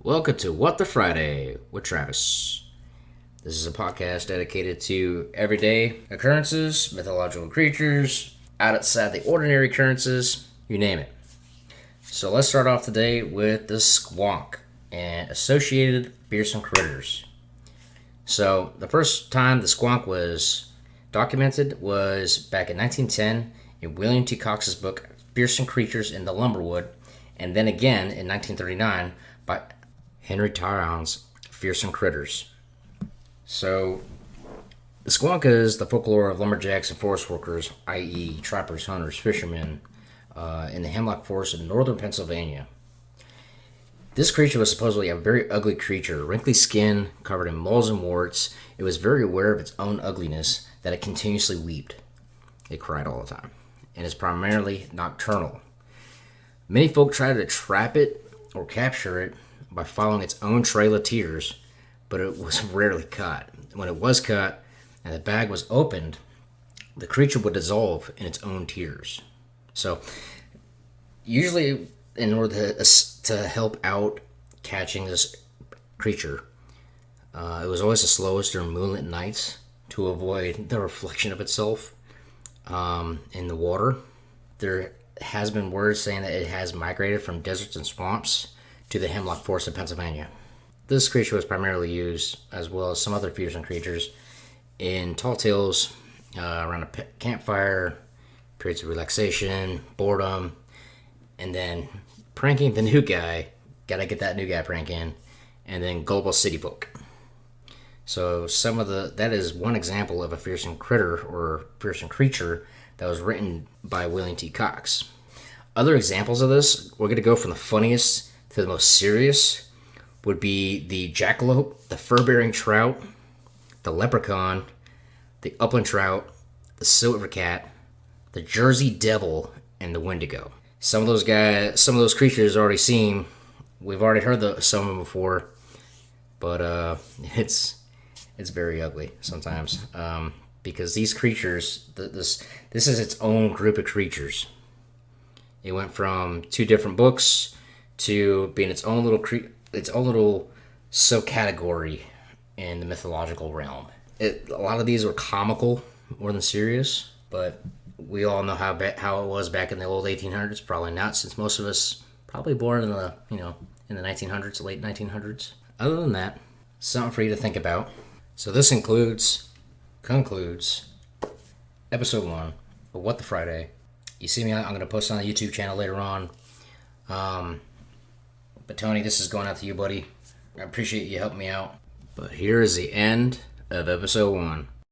Welcome to What the Friday with Travis. This is a podcast dedicated to everyday occurrences, mythological creatures, outside the ordinary occurrences, you name it. So let's start off today with the Squonk and associated fearsome critters. So the first time the Squonk was documented was back in 1910 in William T. Cox's book Fearsome Creatures in the Lumberwood, and then again in 1939 by Henry Tyron's Fearsome Critters. So the Squonk is the folklore of lumberjacks and forest workers, i.e. trappers, hunters, fishermen, in the hemlock forest of northern Pennsylvania. This creature was supposedly a very ugly creature, wrinkly skin, covered in moles and warts. It was very aware of its own ugliness, that it continuously wept. It cried all the time, and is primarily nocturnal. Many folk tried to trap it or capture it by following its own trail of tears, but it was rarely caught. When it was caught and the bag was opened, the creature would dissolve in its own tears. So, usually, in order to help out catching this creature, it was always the slowest during moonlit nights to avoid the reflection of itself in the water. There has been word saying that it has migrated from deserts and swamps to the hemlock forest of Pennsylvania. This creature was primarily used, as well as some other fearsome creatures, in tall tales around a campfire, periods of relaxation, boredom, and then pranking the new guy. Gotta get that new guy prank in, and then gullible city folk. So that is one example of a fearsome critter or fearsome creature that was written by William T. Cox. Other examples of this, we're going to go from the funniest to the most serious, would be the jackalope, the fur-bearing trout, the leprechaun, the upland trout, the silver cat, the Jersey devil, and the wendigo. Some of those creatures already seen. We've already heard some of them before, but it's very ugly sometimes, because these creatures, this is its own group of creatures. It went from two different books to being its own little subcategory in the mythological realm. A lot of these were comical more than serious, but we all know how it was back in the old 1800s. Probably not, since most of us probably born in the 1900s, late 1900s. Other than that, something for you to think about. So this concludes episode 1 of What the Friday. You see me, I'm going to post on the YouTube channel later on. But Tony, this is going out to you, buddy. I appreciate you helping me out. But here is the end of episode 1.